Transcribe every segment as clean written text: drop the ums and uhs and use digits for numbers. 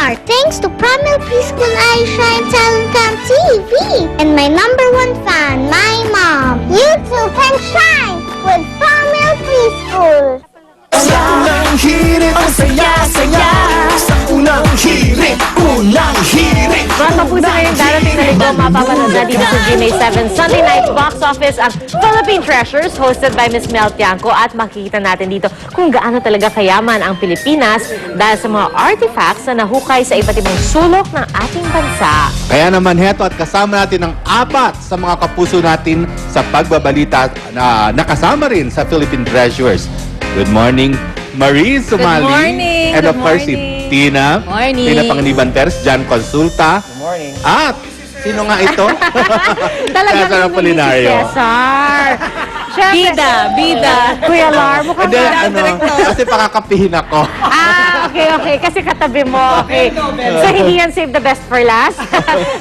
Smart thanks to Pramil Preschool Aisha and Talent Camp TV. And my #1 fan, my mom. You too can shine with Pramil Preschool. Sa unang hirit, ang saya-saya. Sa unang hirit, unang hirit. Mga kapuso, ngayong darating na linggo, mapapanood na dito sa GMA7 Sunday Night Box Office ang Philippine Treasures hosted by Miss Mel Tiangco at makikita natin dito kung gaano talaga kayaman ang Pilipinas dahil sa mga artifacts na nahukay sa iba't ibang sulok ng ating bansa. Kaya naman heto at kasama natin ang 4 sa mga kapuso natin sa pagbabalita na nakasama rin sa Philippine Treasures. Good morning, Marie Sumali. Good morning. And of Good course, si morning. Tina. Morning. Tina Panganiban Teres, Jan Consulta. Good morning. At sino nga ito? Talagang Cesar Apolinario. Cesar. Bida. Kuya Lar, mukhang Hindi, bida. kasi pakakapihin ako. Okay. Kasi katabi mo. Okay. So, hindi yan save the best for last.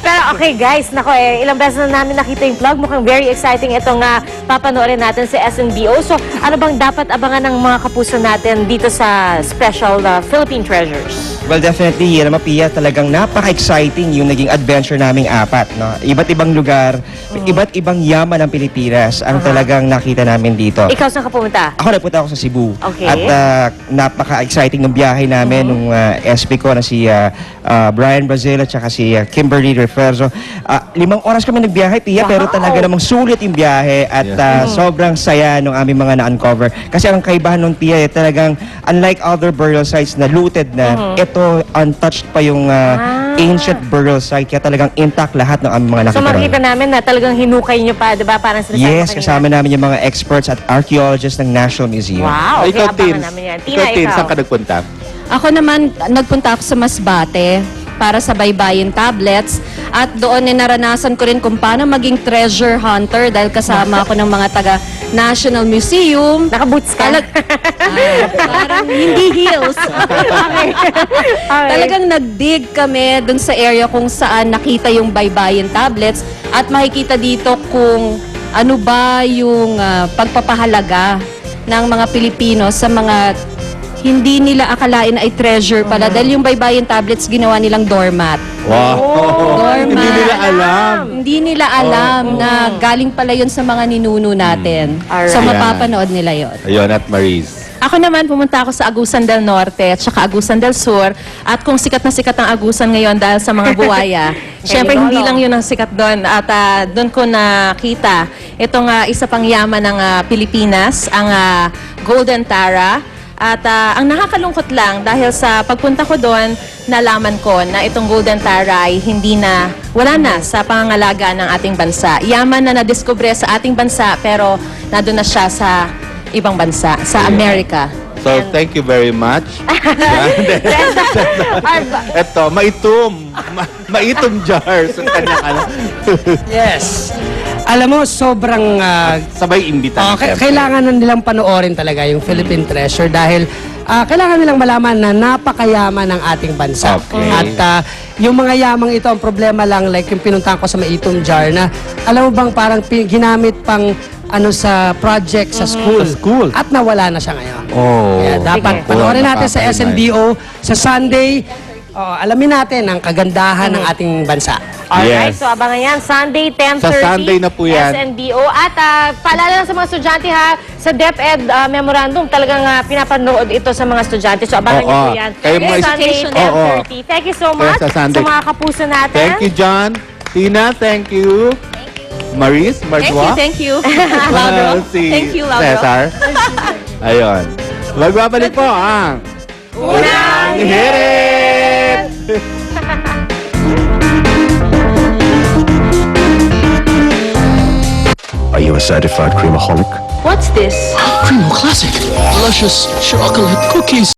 Pero okay, guys. Nako, ilang beses na namin nakita yung vlog. Mukhang very exciting itong papanoorin natin sa SNBO. So, ano bang dapat abangan ng mga kapuso natin dito sa special Philippine Treasures? Well, definitely, Yera Mapia, talagang napaka-exciting yung naging adventure naming 4. No? Iba't ibang lugar, iba't ibang yaman ng Pilipinas ang talagang nakita namin dito. Ikaw saan ka pumunta? Ako nagpunta ako sa Cebu. Okay. At napaka-exciting ng biyahe namin nung SP ko na si Brian Brazil at saka si Kimberly Referzo. 5 oras kami nagbiyahe, Pia, pero talaga namang sulit yung biyahe at sobrang saya nung aming mga na-uncover. Kasi ang kaibahan nung Pia, talagang unlike other burial sites na looted na, ito untouched pa yung ancient burial site. Kaya talagang intact lahat ng aming mga nakita. So, makikita namin na talagang hinukay nyo pa, di ba? Parang sinasabi Yes, ko kanina. kasama namin yung mga experts at archaeologists ng National Museum. Wow, okay, ikaw, abangan Tins. namin yan. Ikaw, Tins, saan ka nagpunta? Ako naman, nagpunta ako sa Masbate para sa baybayin tablets at doon naranasan ko rin kung paano maging treasure hunter dahil kasama ako ng mga taga National Museum. Naka-boots ka? Parang hindi heels. Talagang nag-dig kami dun sa area kung saan nakita yung baybayin tablets at makikita dito kung ano ba yung pagpapahalaga ng mga Pilipino sa mga hindi nila akalain ay treasure pala dahil yung baybayin tablets ginawa nilang doormat. Wow! Doormat. Hindi nila alam. Hindi nila alam na galing pala yun sa mga ninuno natin. Alright. So mapapanood nila yon. Ayun, at Maris. Ako naman, pumunta ako sa Agusan del Norte at saka Agusan del Sur. At kung sikat na sikat ang Agusan ngayon dahil sa mga buwaya, syempre hindi lang yun ang sikat doon. At doon ko nakita itong isa pang yaman ng Pilipinas, ang Golden Tara. At ang nakakalungkot lang dahil sa pagpunta ko doon, nalaman ko na itong Golden Tara ay wala na sa pangangalaga ng ating bansa. Yaman na nadiskubre sa ating bansa pero nandun na siya sa ibang bansa, sa Amerika. So, thank you very much. Ito, maitom. Maitom jars. Ang kanyang ano. Yes. Alam mo, sobrang Sabay imbita. kailangan na nilang panoorin talaga yung Philippine Treasure dahil kailangan nilang malaman na napakayaman ng ating bansa. Okay. At yung mga yamang ito, ang problema lang, like yung pinuntahan ko sa Maitom Jar na, alam mo bang parang ginamit pang sa project sa school. Sa school. At nawala na siya ngayon. Oh. Kaya dapat Sige. panoorin natin sa Nakakainis. SNBO sa Sunday. Alamin natin ang kagandahan ng ating bansa. Alright, Yes. so abangan yan. Sunday, 10:30. Sa Sunday na po yan. SNBO. At paalala lang sa mga estudyante ha, sa DepEd Memorandum, talagang pinapanood ito sa mga estudyante. So abangan niyo po yan. Kayo mga Sunday, education. 10:30. Thank you so much sa Sunday. mga kapuso natin. Thank you, John. Tina, thank you. Maris, Marjoa. Thank you. Si Thank you, Lauro. Cesar. Ayun. Magbabalik po ang Unang Hirit! Are you a certified creamaholic? What's this? Creamo Classic. Luscious chocolate cookies.